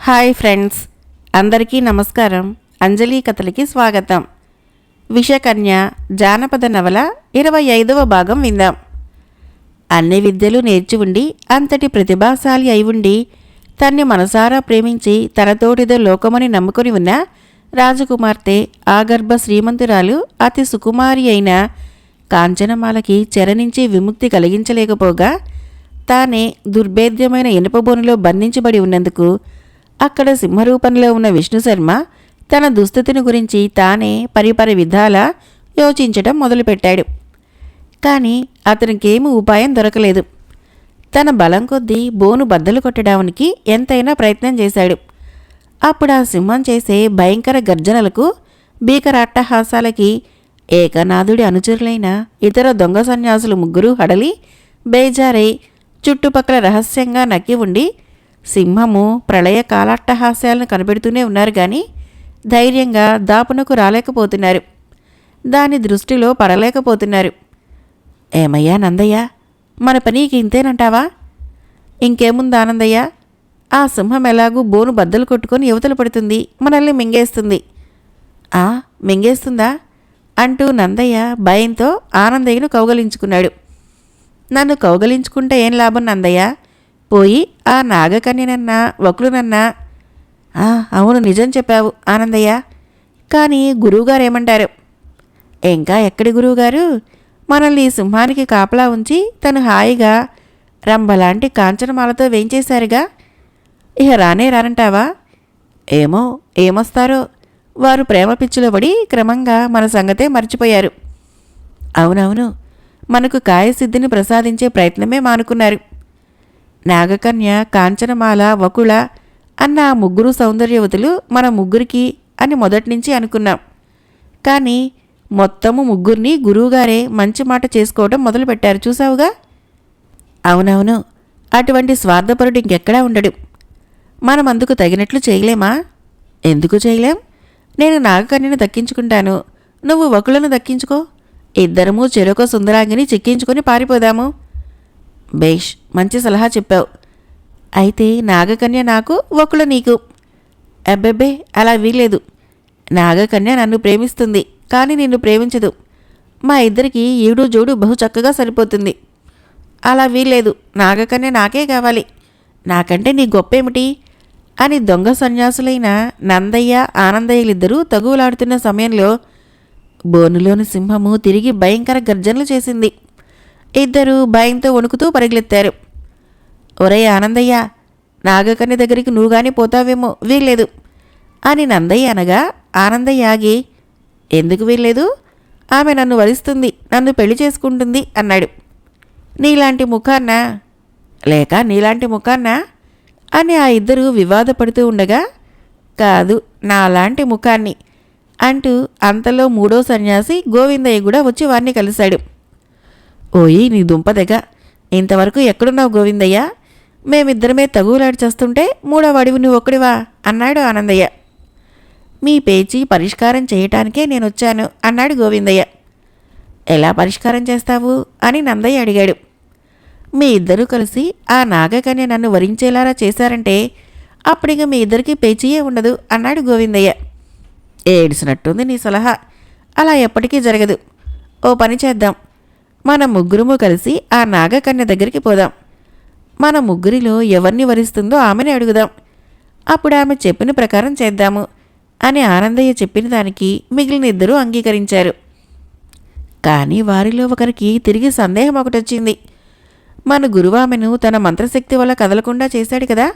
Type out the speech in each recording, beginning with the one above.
Hi friends, అందరికీ నమస్కారం. అంజలి కథలకి స్వాగతం. విషకన్య జానపద నవల 25వ భాగం విందాం. అన్ని విద్యలు నేర్చి ఉండి అంతటి ప్రతిభాశాలి అయి ఉండి తన్ని మనసారా ప్రేమించి తనతోటిదో లోకమని నమ్ముకొని ఉన్న రాజకుమార్తె ఆగర్భ శ్రీమంతురాలు అతి సుకుమారి అయిన కాంచనమాలకి చెర నుంచి విముక్తి కలిగించలేకపోగా తానే దుర్భేద్యమైన ఇనుపబోనులో బంధించబడి ఉన్నందుకు అక్కడ సింహరూపంలో ఉన్న విష్ణుశర్మ తన దుస్థితిని గురించి తానే పరిపరి విధాలా యోచించడం మొదలుపెట్టాడు. కానీ అతనికేమీ ఉపాయం దొరకలేదు. తన బలం కొద్దీ బోను బద్దలు కొట్టడానికి ఎంతైనా ప్రయత్నం చేశాడు. అప్పుడు ఆ సింహం చేసే భయంకర గర్జనలకు, భీకరాట్టహాసాలకి ఏకనాథుడి అనుచరులైన ఇతర దొంగ సన్యాసులు ముగ్గురు హడలి బేజారై చుట్టుపక్కల రహస్యంగా నక్కి ఉండి సింహము ప్రళయ కాలాట్టహాస్యాలను కనిపెడుతూనే ఉన్నారు గాని ధైర్యంగా దాపునకు రాలేకపోతున్నారు. దాని దృష్టిలో పడలేకపోతున్నారు. ఏమయ్యా నందయ్య, మన పనికి ఇంతేనంటావా? ఇంకేముంది ఆనందయ్య, ఆ సింహం ఎలాగూ బోను బద్దలు కొట్టుకొని యువతలు పడుతుంది, మనల్ని మింగేస్తుంది. మింగేస్తుందా అంటూ నందయ్య భయంతో ఆనందయ్యను కౌగలించుకున్నాడు. నన్ను కౌగలించుకుంటే ఏం లాభం నందయ్య? పోయి ఆ నాగకన్యనన్నా వకులునన్నా. అవును, నిజం చెప్పావు ఆనందయ్య. కానీ గురువుగారేమంటారు? ఇంకా ఎక్కడి గురువుగారు? మనల్ని సింహానికి కాపలా ఉంచి తను హాయిగా రంభలాంటి కాంచనమాలతో వేయించేశారుగా. ఇక రానే రానంటావా? ఏమొస్తారో. వారు ప్రేమ పిచ్చిలో పడి క్రమంగా మన సంగతే మర్చిపోయారు. అవునవును, మనకు కాయసిద్ధిని ప్రసాదించే ప్రయత్నమే మానుకున్నారు. నాగకన్య, కాంచనమాల, వకుళ అన్న ఆ ముగ్గురు సౌందర్యవతులు మన ముగ్గురికి అని మొదటినుంచి అనుకున్నాం. కానీ మొత్తము ముగ్గురిని గురువుగారే మంచి మాట చేసుకోవడం మొదలుపెట్టారు, చూసావుగా. అవునవును, అటువంటి స్వార్థపరుడు ఇంకెక్కడా ఉండడు. మనం అందుకు తగినట్లు చేయలేమా? ఎందుకు చేయలేం? నేను నాగకన్యను దక్కించుకుంటాను, నువ్వు వకులను దక్కించుకో. ఇద్దరము చెరొక సుందరాంగిని చిక్కించుకొని పారిపోదాము. బేష్, మంచి సలహా చెప్పావు. అయితే నాగకన్య నాకు, వకుల నీకు. అబ్బెబ్బే, అలా వీల్లేదు. నాగకన్య నన్ను ప్రేమిస్తుంది, కానీ నిన్ను ప్రేమించదు. మా ఇద్దరికి ఈడు జోడు బహు చక్కగా సరిపోతుంది. అలా వీల్లేదు, నాగకన్య నాకే కావాలి. నాకంటే నీ గొప్పేమిటి అని దొంగ సన్యాసులైన నందయ్య, ఆనందయ్యలిద్దరూ తగువులాడుతున్న సమయంలో బోనులోని సింహము తిరిగి భయంకర గర్జనలు చేసింది. ఇద్దరూ భయంతో వణుకుతూ పరిగెత్తారు. ఒరే ఆనందయ్య, నాగకన్య దగ్గరికి నువ్వు గాని పోతావేమో, వీల్లేదు అని నందయ్య అనగా ఆనందయ్య ఆగి, ఎందుకు వీల్లేదు? ఆమె నన్ను వరిస్తుంది, నన్ను పెళ్లి చేసుకుంటుంది అన్నాడు. నీలాంటి ముఖాన్నా లేక నీలాంటి ముఖాన్నా అని ఆ ఇద్దరూ వివాదపడుతూ ఉండగా, కాదు, నాలాంటి ముఖాన్ని అంటూ అంతలో మూడో సన్యాసి గోవిందయ్య కూడా వచ్చి వారిని కలిశాడు. ఓయి నీ దుంపదెగ, ఇంతవరకు ఎక్కడున్నావు గోవిందయ్య? మేమిద్దరమే తగులాడి చేస్తుంటే మూడోవాడివి నువ్వు ఒక్కడివా అన్నాడు ఆనందయ్య. మీ పేచీ పరిష్కారం చేయటానికే నేనొచ్చాను అన్నాడు గోవిందయ్య. ఎలా పరిష్కారం చేస్తావు అని నందయ్య అడిగాడు. మీ ఇద్దరూ కలిసి ఆ నాగకన్య నన్ను వరించేలారా చేశారంటే అప్పుడిక మీ ఇద్దరికీ పేచీయే ఉండదు అన్నాడు గోవిందయ్య. ఏడిసినట్టుంది నీ సలహా, అలా ఎప్పటికీ జరగదు. ఓ పని చేద్దాం, మన ముగ్గురుము కలిసి ఆ నాగకన్య దగ్గరికి పోదాం. మన ముగ్గురిలో ఎవరిని వరిస్తుందో ఆమెని అడుగుదాం. అప్పుడు ఆమె చెప్పిన ప్రకారం చేద్దాము అని ఆనందయ్య చెప్పిన దానికి మిగిలిన ఇద్దరూ అంగీకరించారు. కానీ వారిలో ఒకరికి తిరిగి సందేహం ఒకటొచ్చింది. మన గురువు ఆమెను తన మంత్రశక్తి వల్ల కదలకుండా చేశాడు కదా.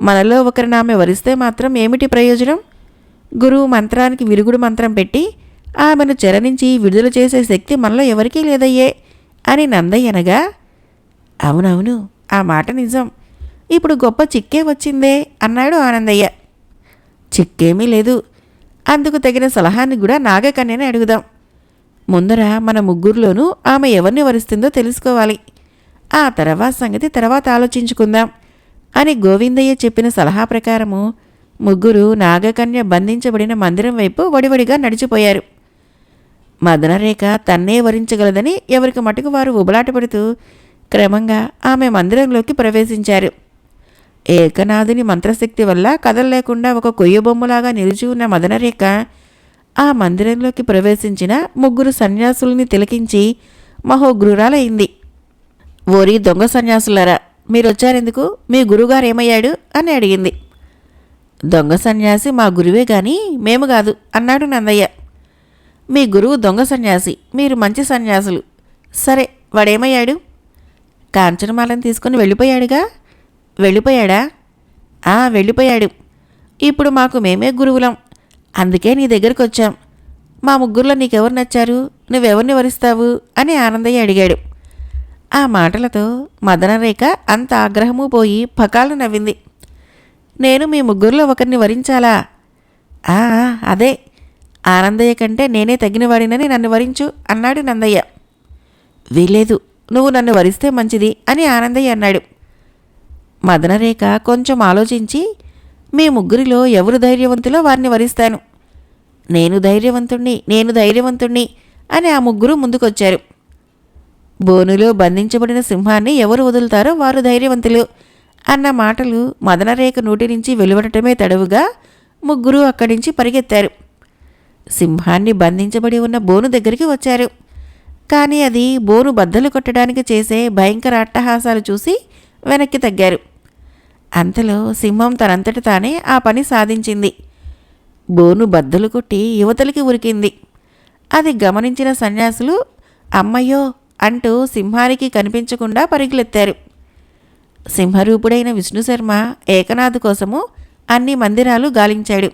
మనలో ఒకరిని ఆమె వరిస్తే మాత్రం ఏమిటి ప్రయోజనం? గురువు మంత్రానికి విరుగుడు మంత్రం పెట్టి ఆమెను చెర నుంచి విడుదల చేసే శక్తి మనలో ఎవరికీ లేదయ్యే అని నందయ్య అనగా, అవునవును, ఆ మాట నిజం. ఇప్పుడు గొప్ప చిక్కే వచ్చిందే అన్నాడు ఆనందయ్య. చిక్కేమీ లేదు, అందుకు తగిన సలహాన్ని కూడా నాగకన్యని అడుగుదాం. ముందర మన ముగ్గురులోనూ ఆమె ఎవరిని వరిస్తుందో తెలుసుకోవాలి. ఆ తర్వాత సంగతి తర్వాత ఆలోచించుకుందాం అని గోవిందయ్య చెప్పిన సలహా ప్రకారము ముగ్గురు నాగకన్య బంధించబడిన మందిరం వైపు వడివడిగా నడిచిపోయారు. మదనరేఖ తన్నే వరించగలదని ఎవరికి మటుకు వారు ఉబలాట పెడుతూ క్రమంగా ఆమె మందిరంలోకి ప్రవేశించారు. ఏకనాథుని మంత్రశక్తి వల్ల కదలలేకుండా ఒక కొయ్య బొమ్మలాగా నిలిచి ఉన్న మదనరేఖ ఆ మందిరంలోకి ప్రవేశించిన ముగ్గురు సన్యాసుల్ని తిలకించి మహోగ్రురాలైంది. ఓరి దొంగ సన్యాసులారా, మీరొచ్చారెందుకు? మీ గురువుగారేమయ్యాడు అని అడిగింది. దొంగ సన్యాసి మా గురువే గాని మేము కాదు అన్నాడు నందయ్య. మీ గురువు దొంగ సన్యాసి, మీరు మంచి సన్యాసులు. సరే, వాడేమయ్యాడు? కాంచనమాలను తీసుకుని వెళ్ళిపోయాడుగా. వెళ్ళిపోయాడా? వెళ్ళిపోయాడు. ఇప్పుడు మాకు మేమే గురువులం, అందుకే నీ దగ్గరికి వచ్చాం. మా ముగ్గురులో నీకెవరు నచ్చారు? నువ్వెవరిని వరిస్తావు అని ఆనందయ్య అడిగాడు. ఆ మాటలతో మదనరేఖ అంత ఆగ్రహము పోయి పకాలను నవ్వింది. నేను మీ ముగ్గురులో ఒకరిని వరించాలా? అదే, ఆనందయ్య కంటే నేనే తగినవాడినని నన్ను వరించు అన్నాడు నందయ్య. వీలేదు, నువ్వు నన్ను వరిస్తే మంచిది అని ఆనందయ్య అన్నాడు. మదనరేఖ కొంచెం ఆలోచించి, మీ ముగ్గురిలో ఎవరు ధైర్యవంతులో వారిని వరిస్తాను. నేను ధైర్యవంతుణ్ణి అని ఆ ముగ్గురు ముందుకొచ్చారు. బోనులో బంధించబడిన సింహాన్ని ఎవరు వదులుతారో వారు ధైర్యవంతులు అన్న మాటలు మదనరేఖ నోటి నుంచి వెలువడటమే తడవుగా ముగ్గురు అక్కడి నుంచి పరిగెత్తారు. సింహాన్ని బంధించబడి ఉన్న బోను దగ్గరికి వచ్చారు. కానీ అది బోను బద్దలు కొట్టడానికి చేసే భయంకర అట్టహాసాలు చూసి వెనక్కి తగ్గారు. అంతలో సింహం తనంతట తానే ఆ పని సాధించింది. బోను బద్దలు కొట్టి యువతలకి ఉరికింది. అది గమనించిన సన్యాసులు అమ్మయ్యో అంటూ సింహానికి కనిపించకుండా పరుగులెత్తారు. సింహరూపుడైన విష్ణుశర్మ ఏకనాథ్ కోసము అన్ని మందిరాలు గాలించాడు.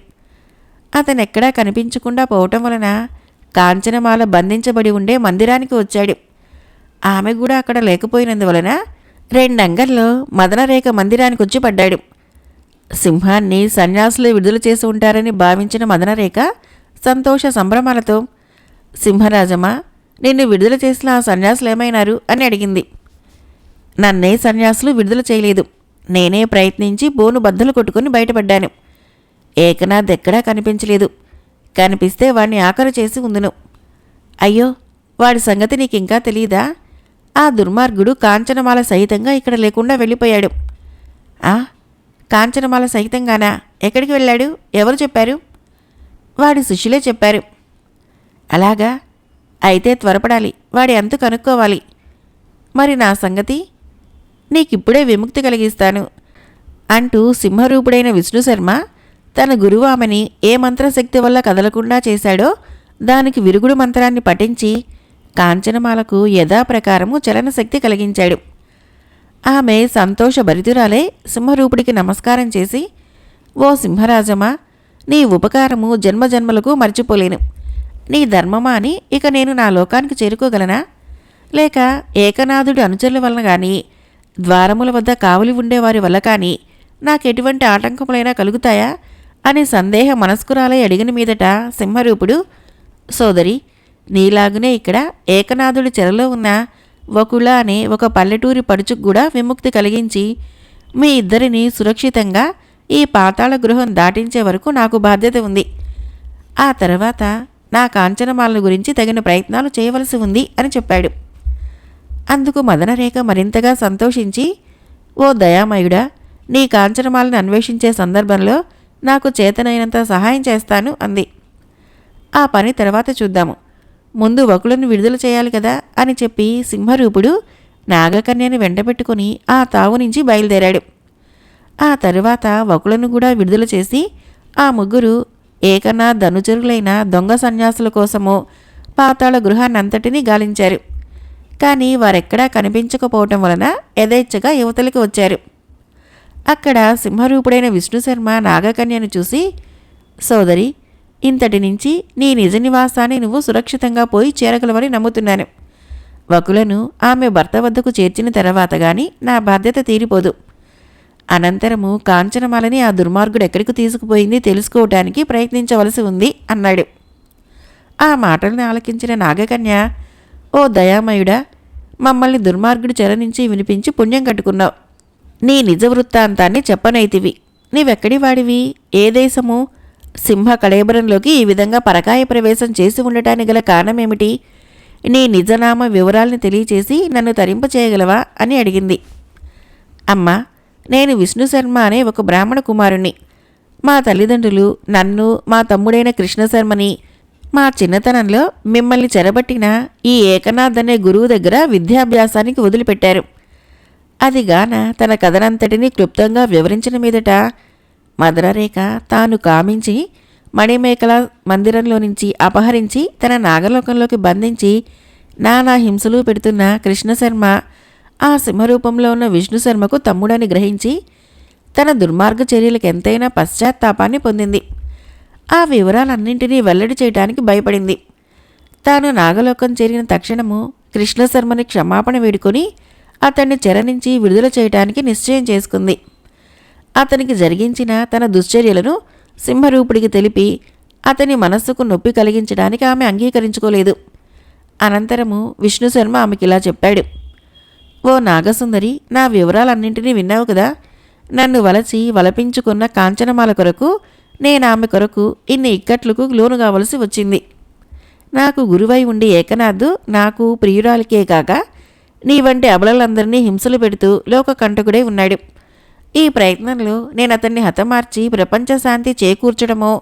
అతనెక్కడా కనిపించకుండా పోవటం వలన కాంచనమాల బంధించబడి ఉండే మందిరానికి వచ్చాడు. ఆమె కూడా అక్కడ లేకపోయినందువలన 2 అంగల్లో మదనరేఖ మందిరానికి వచ్చి పడ్డాడు. సింహాన్ని సన్యాసులు విడుదల చేసి ఉంటారని భావించిన మదనరేఖ సంతోష సంభ్రమాలతో, సింహరాజమా, నిన్ను విడుదల చేసిన ఆ సన్యాసులు ఏమైనారు అని అడిగింది. నన్నే సన్యాసులు విడుదల చేయలేదు. నేనే ప్రయత్నించి బోను బద్దలు కొట్టుకుని బయటపడ్డాను. ఏకనాథ్ ఎక్కడా కనిపించలేదు. కనిపిస్తే వాణ్ణి ఆఖరు చేసి ఉందును. అయ్యో, వాడి సంగతి నీకింకా తెలీదా? ఆ దుర్మార్గుడు కాంచనమాల సహితంగా ఇక్కడ లేకుండా వెళ్ళిపోయాడు. కాంచనమాల సహితంగానా? ఎక్కడికి వెళ్ళాడు? ఎవరు చెప్పారు? వాడి శిష్యులే చెప్పారు. అలాగా? అయితే త్వరపడాలి, వాడి అంతు కనుక్కోవాలి. మరి నా సంగతి? నీకిప్పుడే విముక్తి కలిగిస్తాను అంటూ సింహరూపుడైన విష్ణుశర్మ తన గురువు ఆమెని ఏ మంత్రశక్తి వల్ల కదలకుండా చేశాడో దానికి విరుగుడు మంత్రాన్ని పఠించి కాంచనమాలకు యథాప్రకారము చలనశక్తి కలిగించాడు. ఆమె సంతోషభరితురాలే సింహరూపుడికి నమస్కారం చేసి, ఓ సింహరాజమా, నీ ఉపకారము జన్మజన్మలకు మర్చిపోలేను. నీ ధర్మమా అని ఇక నేను నా లోకానికి చేరుకోగలనా? లేక ఏకనాథుడి అనుచరుల వలన కానీ, ద్వారముల వద్ద కావలి ఉండేవారి వల్ల కానీ నాకెటువంటి ఆటంకములైనా కలుగుతాయా అని సందేహ మనస్కురాలై అడిగిన మీదట సింహరూపుడు, సోదరి, నీలాగునే ఇక్కడ ఏకనాథుడి చెరలో ఉన్న వకుళ అనే ఒక పల్లెటూరి పడుచుకు కూడా విముక్తి కలిగించి మీ ఇద్దరిని సురక్షితంగా ఈ పాతాళ గృహం దాటించే వరకు నాకు బాధ్యత ఉంది. ఆ తర్వాత నా కాంచనమాలను గురించి తగిన ప్రయత్నాలు చేయవలసి ఉంది అని చెప్పాడు. అందుకు మదనరేఖ మరింతగా సంతోషించి, ఓ దయామయుడా, నీ కాంచనమాలను అన్వేషించే సందర్భంలో నాకు చేతనైనంత సహాయం చేస్తాను అంది. ఆ పని తర్వాత చూద్దాము, ముందు వకులను విడుదల చేయాలి కదా అని చెప్పి సింహరూపుడు నాగకన్యని వెంటబెట్టుకుని ఆ తావు నుంచి బయలుదేరాడు. ఆ తరువాత వకులను కూడా విడుదల చేసి ఆ ముగ్గురు ఏకనాథ్ అనుచరులైన దొంగ సన్యాసుల కోసము పాతాళ గృహాన్నంతటినీ గాలించారు. కానీ వారెక్కడా కనిపించకపోవటం వలన యథేచ్ఛగా యువతలకి వచ్చారు. అక్కడ సింహరూపుడైన విష్ణుశర్మ నాగకన్యను చూసి, సోదరి, ఇంతటి నుంచి నీ నిజ నివాసాన్ని నువ్వు సురక్షితంగా పోయి చేరగలవని నమ్ముతున్నాను. వకులను ఆమె భర్త వద్దకు చేర్చిన తర్వాత గాని నా బాధ్యత తీరిపోదు. అనంతరము కాంచనమాలని ఆ దుర్మార్గుడు ఎక్కడికి తీసుకుపోయింది తెలుసుకోవటానికి ప్రయత్నించవలసి ఉంది అన్నాడు. ఆ మాటలను ఆలకించిన నాగకన్య, ఓ దయామయుడా, మమ్మల్ని దుర్మార్గుడు చెర నుంచి వినిపించి పుణ్యం కట్టుకున్నావు. నీ నిజ వృత్తాంతాన్ని చెప్పనైతివి. నీవెక్కడి వాడివి? ఏ దేశము? సింహ కళేబరంలోకి ఈ విధంగా పరకాయ ప్రవేశం చేసి ఉండటానికి గల కారణమేమిటి? నీ నిజనామ వివరాల్ని తెలియచేసి నన్ను తరింపచేయగలవా అని అడిగింది. అమ్మా, నేను విష్ణు శర్మ అనే ఒక బ్రాహ్మణ కుమారుణ్ణి. మా తల్లిదండ్రులు నన్ను, మా తమ్ముడైన కృష్ణశర్మని మా చిన్నతనంలో మిమ్మల్ని చెరబట్టిన ఈ ఏకనాథ్ అనే గురువు దగ్గర విద్యాభ్యాసానికి వదిలిపెట్టారు. అదిగాన తన కథనంతటినీ క్లుప్తంగా వివరించిన మీదట మధురరేఖ తాను కామించి మణిమేకల మందిరంలో నుంచి అపహరించి తన నాగలోకంలోకి బంధించి నానా హింసలు పెడుతున్న కృష్ణశర్మ ఆ సింహరూపంలో ఉన్న విష్ణుశర్మకు తమ్ముడని గ్రహించి తన దుర్మార్గ చర్యలకు ఎంతైనా పశ్చాత్తాపాన్ని పొందింది. ఆ వివరాలన్నింటినీ వెల్లడి చేయడానికి భయపడింది. తాను నాగలోకం చేరిన తక్షణము కృష్ణశర్మని క్షమాపణ వేడుకొని అతన్ని చెర నుంచి విడుదల చేయటానికి నిశ్చయం చేసుకుంది. అతనికి జరిగించిన తన దుశ్చర్యలను సింహరూపుడికి తెలిపి అతని మనస్సుకు నొప్పి కలిగించడానికి ఆమె అంగీకరించుకోలేదు. అనంతరము విష్ణుశర్మ ఆమెకిలా చెప్పాడు. ఓ నాగసుందరి, నా వివరాలన్నింటినీ విన్నావు కదా. నన్ను వలచి వలపించుకున్న కాంచనమాల కొరకు నేనామె కొరకు ఇన్ని ఇక్కట్లకు లోను కావలసి వచ్చింది. నాకు గురువై ఉండి ఏకనాథ్ నాకు ప్రియురాలికే కాక నీ వంటి అబలలందరినీ హింసలు పెడుతూ లోకకంటకుడై ఉన్నాడు. ఈ ప్రయత్నంలో నేను అతన్ని హతమార్చి ప్రపంచ శాంతి చేకూర్చడమో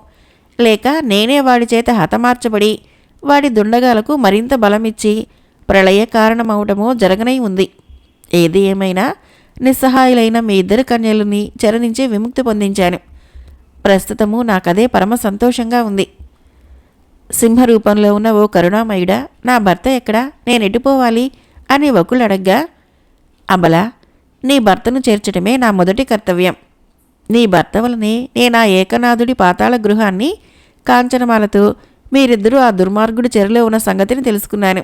లేక నేనే వాడి చేత హతమార్చబడి వాడి దుండగాలకు మరింత బలమిచ్చి ప్రళయ కారణమవటమో జరగనై ఉంది. ఏది ఏమైనా నిస్సహాయులైన మీ ఇద్దరు కన్యలని చెర నుంచి విముక్తి పొందించాను. ప్రస్తుతము నాకదే పరమ సంతోషంగా ఉంది. సింహరూపంలో ఉన్న ఓ కరుణామయుడా, నా భర్త ఎక్కడా, నేనెటుపోవాలి అని వకులు అడగ్గా, అబలా, నీ భర్తను చేర్చడమే నా మొదటి కర్తవ్యం. నీ భర్త వలనే నేనా ఏకనాథుడి పాతాళ గృహాన్ని కాంచనమాలతో మీరిద్దరూ ఆ దుర్మార్గుడి చెరలో ఉన్న సంగతిని తెలుసుకున్నాను.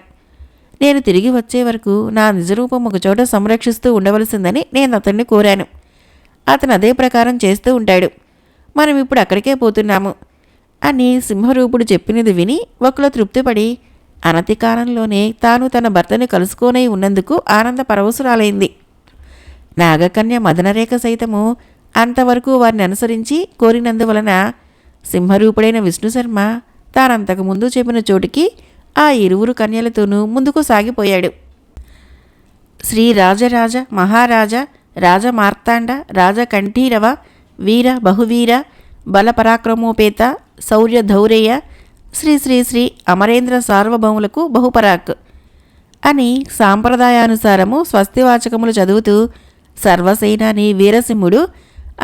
నేను తిరిగి వచ్చే వరకు నా నిజరూపం ఒకచోట సంరక్షిస్తూ ఉండవలసిందని నేను అతన్ని కోరాను. అతను అదే ప్రకారం చేస్తూ ఉంటాడు. మనం ఇప్పుడు అక్కడికే పోతున్నాము అని సింహరూపుడు చెప్పినది విని ఒకరు తృప్తిపడి అనతి కాలంలోనే తాను తన భర్తని కలుసుకోనే ఉన్నందుకు ఆనంద పరవశురాలైంది. నాగకన్య మదనరేఖ సైతము అంతవరకు వారిని అనుసరించి కోరినందువలన సింహరూపుడైన విష్ణుశర్మ తానంతకుముందు చెప్పిన చోటికి ఆ ఇరువురు కన్యలతోనూ ముందుకు సాగిపోయాడు. శ్రీ రాజరాజ మహారాజ రాజమార్తాండ రాజకంఠీరవ వీర బహువీర బలపరాక్రమోపేత శౌర్య ధౌరేయ శ్రీ శ్రీ శ్రీ అమరేంద్ర సార్వభౌములకు బహుపరాక్ అని సాంప్రదాయానుసారము స్వస్తివాచకములు చదువుతూ సర్వసేనాని వీరసింహుడు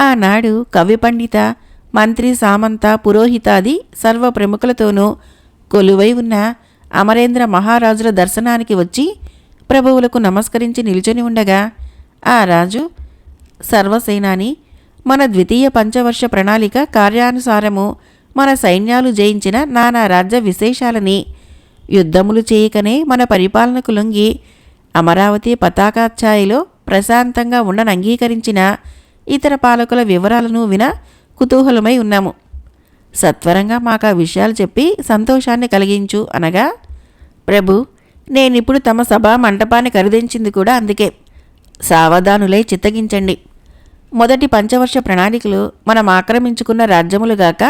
ఆనాడు కవి పండిత మంత్రి సామంత పురోహితాది సర్వ ప్రముఖులతోనూ కొలువై ఉన్న అమరేంద్ర మహారాజుల దర్శనానికి వచ్చి ప్రభువులకు నమస్కరించి నిల్చొని ఉండగా ఆ రాజు, సర్వసేనాని, మన ద్వితీయ పంచవర్ష ప్రణాళిక కార్యానుసారము మన సైన్యాలు జయించిన నానా రాజ్య విశేషాలని యుద్ధములు చేయకనే మన పరిపాలనకు లొంగి అమరావతి పతాకాఛాయలో ప్రశాంతంగా ఉండని అంగీకరించిన ఇతర పాలకుల వివరాలను విన కుతూహలమై ఉన్నాము. సత్వరంగా మాకు ఆ విషయాలు చెప్పి సంతోషాన్ని కలిగించు అనగా, ప్రభు, నేనిప్పుడు తమ సభా మంటపాన్ని ఖరీదించింది కూడా అందుకే. సావధానులై చిత్తగించండి. మొదటి పంచవర్ష ప్రణాళికలో మనం ఆక్రమించుకున్న రాజ్యములుగాక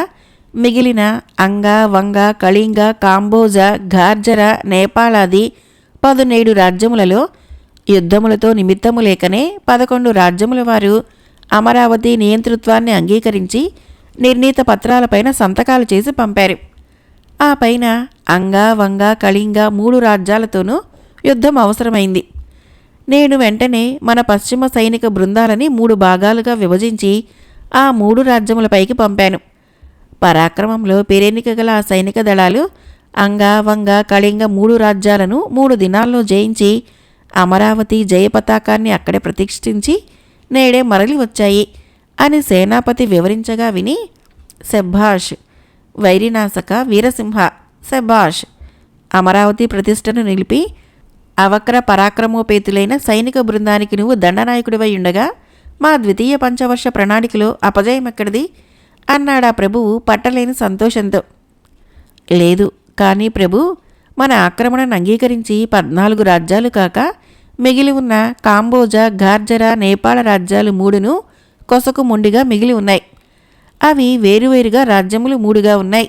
మిగిలిన అంగ వంగ కళింగ కాంబోజ ఘార్జర నేపాళాది 17 రాజ్యములలో యుద్ధములతో నిమిత్తము లేకనే 11 రాజ్యముల వారు అమరావతి నియంతృత్వాన్ని అంగీకరించి నిర్ణీత పత్రాలపైన సంతకాలు చేసి పంపారు. ఆ పైన అంగ వంగ కళింగ 3 రాజ్యాలతోనూ యుద్ధం అవసరమైంది. నేను వెంటనే మన పశ్చిమ సైనిక బృందాలని 3 భాగాలుగా విభజించి ఆ 3 రాజ్యములపైకి పంపాను. పరాక్రమంలో పేరెన్నిక గల ఆ సైనిక దళాలు అంగ వంగ కళింగ 3 రాజ్యాలను 3 దినాల్లో జయించి అమరావతి జయపతాకాన్ని అక్కడే ప్రతిష్ఠించి నేడే మరలి వచ్చాయి అని సేనాపతి వివరించగా విని, శభాష్ వైరినాశక వీరసింహ, శభాష్, అమరావతి ప్రతిష్టను నిలిపి అవక్ర పరాక్రమోపేతులైన సైనిక బృందానికి నువ్వు దండనాయకుడివై ఉండగా మా ద్వితీయ పంచవర్ష ప్రణాళికలో అపజయం ఎక్కడిది అన్నాడా ప్రభువు పట్టలేని సంతోషంతో. లేదు కానీ ప్రభు, మన ఆక్రమణను అంగీకరించి 14 రాజ్యాలు కాక మిగిలి ఉన్న కాంబోజ ఘార్జర నేపాళ రాజ్యాలు 3ను కొసకు మొండిగా మిగిలి ఉన్నాయి. అవి వేరువేరుగా రాజ్యములు 3గా ఉన్నాయి.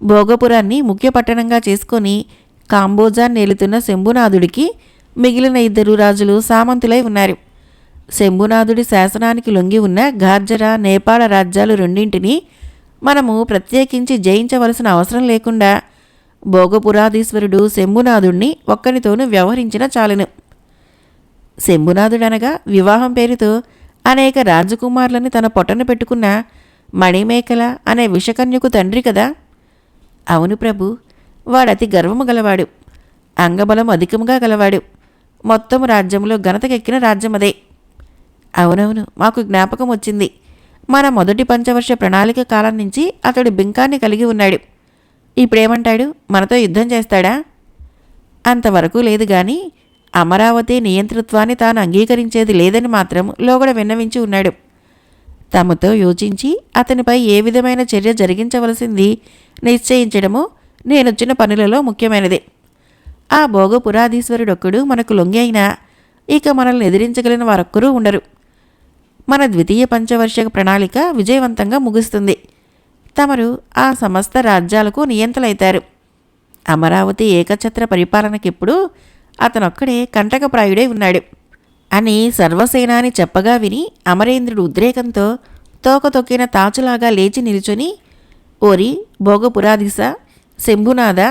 భోగపురాన్ని ముఖ్య పట్టణంగా చేసుకొని కాంబోజాన్ని ఏలుతున్న శంభునాథుడికి మిగిలిన 2 రాజులు సామంతులై ఉన్నారు. శంభునాథుడి శాసనానికి లొంగి ఉన్న గార్జర, నేపాళ రాజ్యాలు రెండింటినీ మనము ప్రత్యేకించి జయించవలసిన అవసరం లేకుండా భోగపురాధీశ్వరుడు శంభునాథుణ్ణి ఒక్కనితోనూ వ్యవహరించిన చాలును. శంభునాథుడనగా వివాహం పేరుతో అనేక రాజకుమారులని తన పొట్టన పెట్టుకున్న మణిమేకల అనే విషకన్యకు తండ్రి కదా. అవును ప్రభు, వాడతి గర్వము గలవాడు, అంగబలం అధికముగా గలవాడు. మొత్తం రాజ్యంలో ఘనతకెక్కిన రాజ్యమదే. అవునవును, మాకు జ్ఞాపకం వచ్చింది. మన మొదటి పంచవర్ష ప్రణాళిక కాలం నుంచి అతడు బింకాన్ని కలిగి ఉన్నాడు. ఇప్పుడేమంటాడు? మనతో యుద్ధం చేస్తాడా? అంతవరకు లేదు గాని అమరావతి నియంతృత్వాన్ని తాను అంగీకరించేది లేదని మాత్రం లోగడ విన్నవించి ఉన్నాడు. తమతో యోచించి అతనిపై ఏ విధమైన చర్య జరిగించవలసింది నిశ్చయించడము నేనొచ్చిన పనులలో ముఖ్యమైనది. ఆ భోగపురాధీశ్వరుడొక్కడు మనకు లొంగి అయినా ఇక మనల్ని ఎదిరించగలిగిన వారొక్కరూ ఉండరు. మన ద్వితీయ పంచవర్ష ప్రణాళిక విజయవంతంగా ముగుస్తుంది. తమరు ఆ సమస్త రాజ్యాలకు నియంతలైతారు. అమరావతి ఏకఛత్ర పరిపాలనకిప్పుడు అతనొక్కడే కంటకప్రాయుడై ఉన్నాడు అని సర్వసేనాని చెప్పగా విని అమరేంద్రుడు ఉద్రేకంతో తోక తొక్కిన తాచులాగా లేచి నిలుచొని, ఓరి భోగపురాధీశ, శంభునాథ,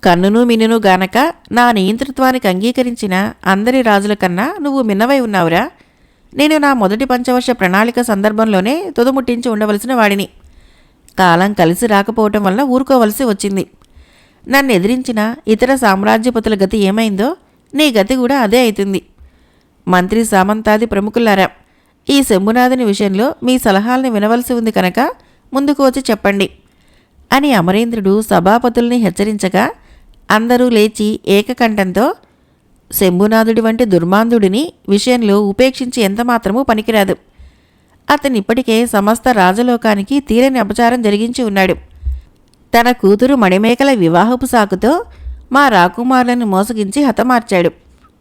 కన్నును మిన్నును గానక నా నియంతృత్వానికి అంగీకరించిన అందరి రాజుల కన్నా నువ్వు మిన్నవై ఉన్నావురా. నేను నా మొదటి పంచవర్ష ప్రణాళిక సందర్భంలోనే తుదముట్టించి ఉండవలసిన వాడిని. కాలం కలిసి రాకపోవటం వల్ల ఊరుకోవలసి వచ్చింది. నన్ను ఎదిరించిన ఇతర సామ్రాజ్యపతుల గతి ఏమైందో నీ గతి కూడా అదే అవుతుంది. మంత్రి సామంతాది ప్రముఖులారా, ఈ శంభునాథుని విషయంలో మీ సలహాల్ని వినవలసి ఉంది కనుక ముందుకు వచ్చి చెప్పండి అని అమరేంద్రుడు సభాపతుల్ని హెచ్చరించగా అందరూ లేచి ఏకకంఠంతో, శంభునాథుడి వంటి దుర్మాంధుడిని విషయంలో ఉపేక్షించి ఎంతమాత్రమూ పనికిరాదు. అతనిప్పటికే సమస్త రాజలోకానికి తీరని అపచారం జరిగించి ఉన్నాడు. తన కూతురు మణిమేకల వివాహపు సాకుతో మా రాకుమారులను మోసగించి హతమార్చాడు.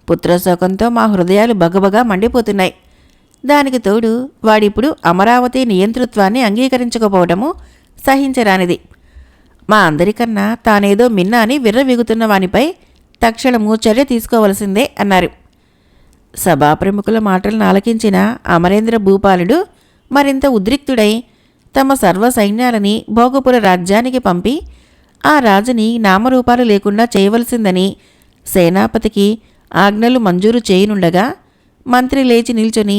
పుత్రశోకంతో మా హృదయాలు బగబగా మండిపోతున్నాయి. దానికి తోడు వాడిప్పుడు అమరావతి నియంతృత్వాన్ని అంగీకరించకపోవటము సహించరానిది. మా అందరికన్నా తానేదో మిన్నా అని విర్రవీగుతున్న వానిపై తక్షణము చర్య తీసుకోవలసిందే అన్నారు. సభాప్రముఖుల మాటలను ఆలకించిన అమరేంద్ర భూపాలుడు మరింత ఉద్రిక్తుడై తమ సర్వ సైన్యాలని భోగపుర రాజ్యానికి పంపి ఆ రాజుని నామరూపాలు లేకుండా చేయవలసిందని సేనాపతికి ఆజ్ఞలు మంజూరు చేయనుండగా మంత్రి లేచి నిల్చొని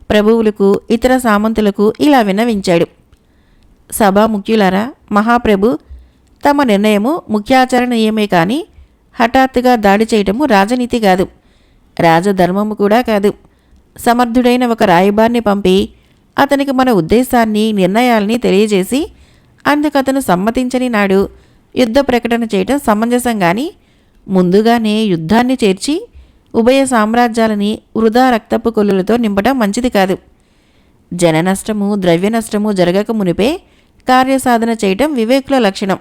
ప్రభువులకు ఇతర సామంతులకు ఇలా విన్నవించాడు. సభాముఖ్యులారా, మహాప్రభు, తమ నిర్ణయము ముఖ్యాచరణీయమే కాని హఠాత్తుగా దాడి చేయటము రాజనీతి కాదు, రాజధర్మము కూడా కాదు. సమర్థుడైన ఒక రాయబారిని పంపి అతనికి మన ఉద్దేశాన్ని, నిర్ణయాల్ని తెలియజేసి అందుకతను సమ్మతించని నాడు యుద్ధ ప్రకటన చేయటం సమంజసం గాని ముందుగానే యుద్ధాన్ని చేర్చి ఉభయ సామ్రాజ్యాలని వృధా రక్తపు కొల్లులతో నింపటం మంచిది కాదు. జన నష్టము, ద్రవ్య నష్టము జరగక మునిపే కార్యసాధన చేయటం వివేకుల లక్షణం.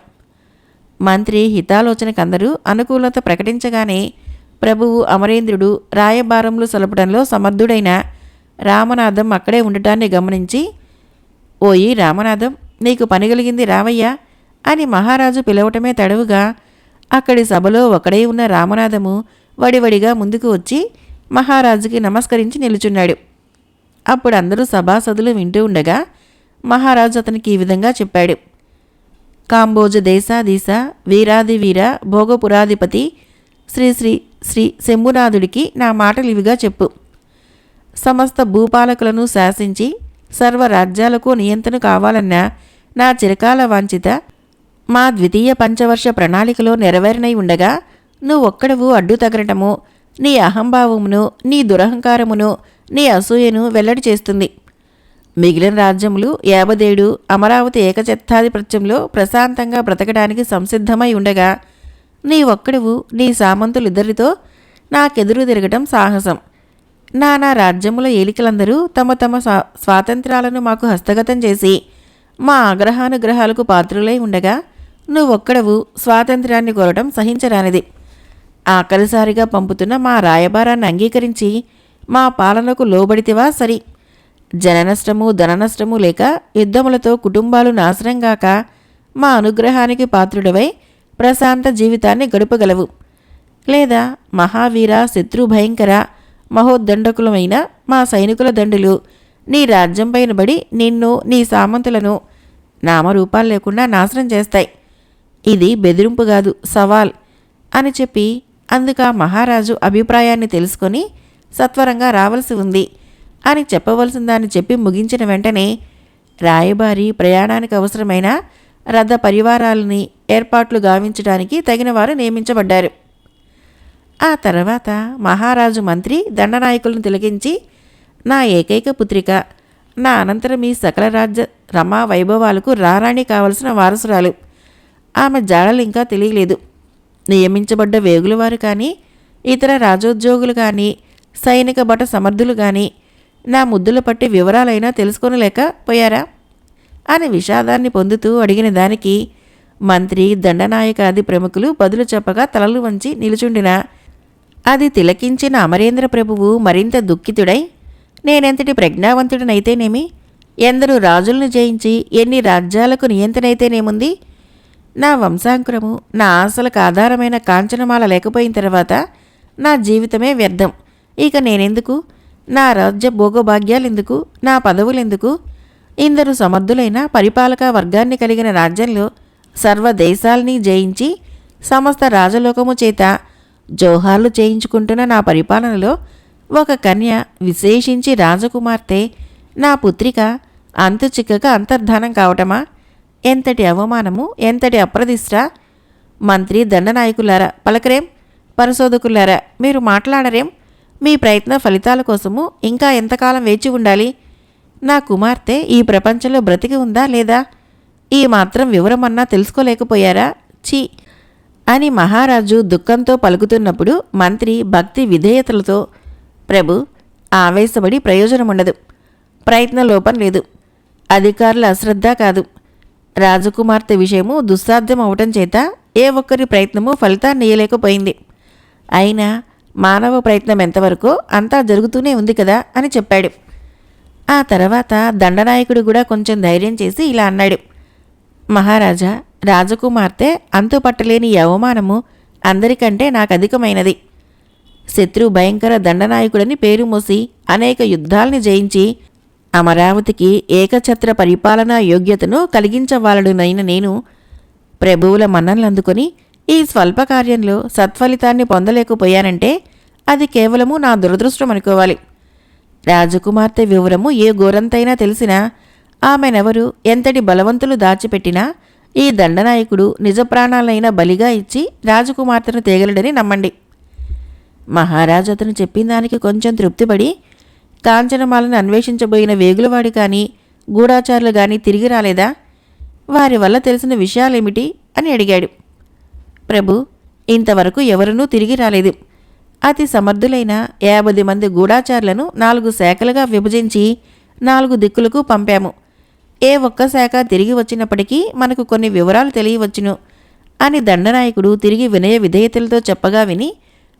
మంత్రి హితాలోచనకందరూ అనుకూలత ప్రకటించగానే ప్రభువు అమరేంద్రుడు రాయబారములు సలపడంలో సమర్థుడైన రామనాథం అక్కడే ఉండటాన్ని గమనించి, ఓయి రామనాథం, నీకు పని కలిగింది రావయ్యా అని మహారాజు పిలవటమే తడవుగా అక్కడి సభలో ఒకడై ఉన్న రామనాథము వడివడిగా ముందుకు వచ్చి మహారాజుకి నమస్కరించి నిలుచున్నాడు. అప్పుడు అందరూ సభాసదులు వింటూ ఉండగా మహారాజు అతనికి ఈ విధంగా చెప్పాడు. కాంబోజ దేశాధీశ వీరాది వీర భోగపురాధిపతి శ్రీ శ్రీ శ్రీ శంభునాథుడికి నా మాటలు ఇవిగా చెప్పు. సమస్త భూపాలకులను శాసించి సర్వ రాజ్యాలకు నియంత్రణ కావాలన్న నా చిరకాల వాంఛిత మా ద్వితీయ పంచవర్ష ప్రణాళికలో నెరవేరనై ఉండగా నువ్వొక్కడవు అడ్డు తగరటము నీ అహంభావమును, నీ దురహంకారమును, నీ అసూయను వెల్లడి చేస్తుంది. మిగిలిన రాజ్యములు 57 అమరావతి ఏకఛత్రాధిపత్యంలో ప్రశాంతంగా బ్రతకడానికి సంసిద్ధమై ఉండగా నీ ఒక్కడవు నీ సామంతులిద్దరితో నాకెదురు తిరగటం సాహసం. నానా రాజ్యముల ఏలికలందరూ తమ తమ స్వాతంత్రాలను మాకు హస్తగతం చేసి మా ఆగ్రహానుగ్రహాలకు పాత్రులై ఉండగా నువ్వొక్కడవు స్వాతంత్ర్యాన్ని కోరటం సహించరానిది. ఆఖరిసారిగా పంపుతున్న మా రాయబారాన్ని అంగీకరించి మా పాలనకు లోబడితివా సరి. జననష్టము ధననష్టము లేక యుద్ధములతో కుటుంబాలు నాశనంగాక మా అనుగ్రహానికి పాత్రుడవై ప్రశాంత జీవితాన్ని గడుపగలవు. లేదా మహావీర శత్రు భయంకర మహోద్దండకులమైన మా సైనికుల దండులు నీ రాజ్యం పైన బడి నిన్ను నీ సామంతులను నామరూపాలు లేకుండా నాశనం చేస్తాయి. ఇది బెదిరింపు కాదు, సవాల్ అని చెప్పి అందుక మహారాజు అభిప్రాయాన్ని తెలుసుకొని సత్వరంగా రావలసి ఉంది అని చెప్పవలసిన దాన్ని చెప్పి ముగించిన వెంటనే రాయబారి ప్రయాణానికి అవసరమైన రథ పరివారాలని ఏర్పాట్లు గావించడానికి తగినవారు నియమించబడ్డారు. ఆ తర్వాత మహారాజు మంత్రి దండనాయకులను తిలకించి, నా ఏకైక పుత్రిక, నా అనంతరం ఈ సకల రాజ్య రమా వైభవాలకు రారాణి కావలసిన వారసురాలు. ఆమె జాడలు ఇంకా తెలియలేదు. నియమించబడ్డ వేగులవారు కానీ, ఇతర రాజోద్యోగులు కానీ, సైనిక భట సమర్థులు కానీ నా ముద్దుల పట్టి వివరాలైనా తెలుసుకొనలేకపోయారా అని విషాదాన్ని పొందుతూ అడిగిన దానికి మంత్రి, దండనాయకాది ప్రముఖులు బదులు చెప్పగా తలలు వంచి నిలుచుండిన అది తిలకించిన అమరేంద్ర ప్రభువు మరింత దుఃఖితుడై, నేనెంతటి ప్రజ్ఞావంతుడినైతేనేమి, ఎందరు రాజులను జయించి ఎన్ని రాజ్యాలకు నియంత్రణైతేనేముంది, నా వంశాంకురము నా ఆశలకు ఆధారమైన కాంచనమాల లేకపోయిన తర్వాత నా జీవితమే వ్యర్థం. ఇక నేనెందుకు, నా రాజ్య భోగభాగ్యాలెందుకు, నా పదవులెందుకు, ఇందరు సమర్థులైన పరిపాలకా వర్గాన్ని కలిగిన రాజ్యంలో సర్వదేశాల్ని జయించి సమస్త రాజలోకము చేత జోహార్లు చేయించుకుంటున్న నా పరిపాలనలో ఒక కన్య, విశేషించి రాజకుమార్తె, నా పుత్రిక అంతు చిక్కక అంతర్ధానం కావటమా? ఎంతటి అవమానము, ఎంతటి అప్రదిష్ట! మంత్రి, దండనాయకులారా పలకరేం? పరిశోధకులారా మీరు మాట్లాడరేం? మీ ప్రయత్న ఫలితాల కోసము ఇంకా ఎంతకాలం వేచి ఉండాలి? నా కుమార్తె ఈ ప్రపంచంలో బ్రతికి ఉందా లేదా? ఈ మాత్రం వివరమన్నా తెలుసుకోలేకపోయారా? ఛీ అని మహారాజు దుఃఖంతో పలుకుతున్నప్పుడు మంత్రి భక్తి విధేయతలతో, ప్రభు, ఆవేశపడి ప్రయోజనముండదు. ప్రయత్న లోపం లేదు. అధికారుల అశ్రద్ధ కాదు. రాజకుమార్తె విషయము దుస్సాధ్యం అవటం చేత ఏ ఒక్కరి ప్రయత్నము ఫలితాన్ని ఇయ్యలేకపోయింది. అయినా మానవ ప్రయత్నం ఎంతవరకో అంతా జరుగుతూనే ఉంది కదా అని చెప్పాడు. ఆ తర్వాత దండనాయకుడు కూడా కొంచెం ధైర్యం చేసి ఇలా అన్నాడు, మహారాజా, రాజకుమార్తె అంతుపట్టలేని ఈ అవమానము అందరికంటే నాకు అధికమైనది. శత్రు భయంకర దండనాయకుడని పేరు మోసి అనేక యుద్ధాల్ని జయించి అమరావతికి ఏకఛత్ర పరిపాలనా యోగ్యతను కలిగించవాలడునైన నేను ప్రభువుల మన్ననలందుకొని ఈ స్వల్ప కార్యంలో సత్ఫలితాన్ని పొందలేకపోయానంటే అది కేవలము నా దురదృష్టం అనుకోవాలి. రాజకుమార్తె వివరము ఏ ఘోరంతైనా తెలిసినా, ఆమెనెవరు ఎంతటి బలవంతులు దాచిపెట్టినా ఈ దండనాయకుడు నిజ ప్రాణాలైనా బలిగా ఇచ్చి రాజకుమార్తెను తేగలడని నమ్మండి. మహారాజు అతను చెప్పిన దానికి కొంచెం తృప్తిపడి, కాంచనమాలను అన్వేషించబోయిన వేగులవాడి కానీ గూఢాచారులు కానీ తిరిగి రాలేదా? వారి వల్ల తెలిసిన విషయాలేమిటి అని అడిగాడు. ప్రభు, ఇంతవరకు ఎవరనూ తిరిగి రాలేదు. అతి సమర్థులైన 50 మంది గూఢాచారులను 4 శాఖలుగా విభజించి 4 దిక్కులకు పంపాము. ఏ ఒక్క శాఖ తిరిగి వచ్చినప్పటికీ మనకు కొన్ని వివరాలు తెలియవచ్చును అని దండనాయకుడు తిరిగి వినయ విధేయతలతో చెప్పగా విని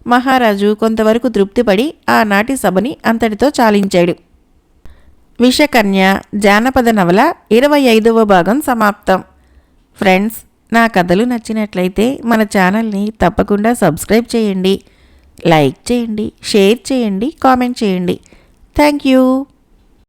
మహారాజు కొంతవరకు తృప్తిపడి ఆనాటి సభని అంతటితో చాలించాడు. విషకన్య జానపద నవల 25వ భాగం సమాప్తం. ఫ్రెండ్స్, నా కథలు నచ్చినట్లయితే మన ఛానల్ని తప్పకుండా సబ్స్క్రైబ్ చేయండి, లైక్ చేయండి, షేర్ చేయండి, కామెంట్ చేయండి. Thank you.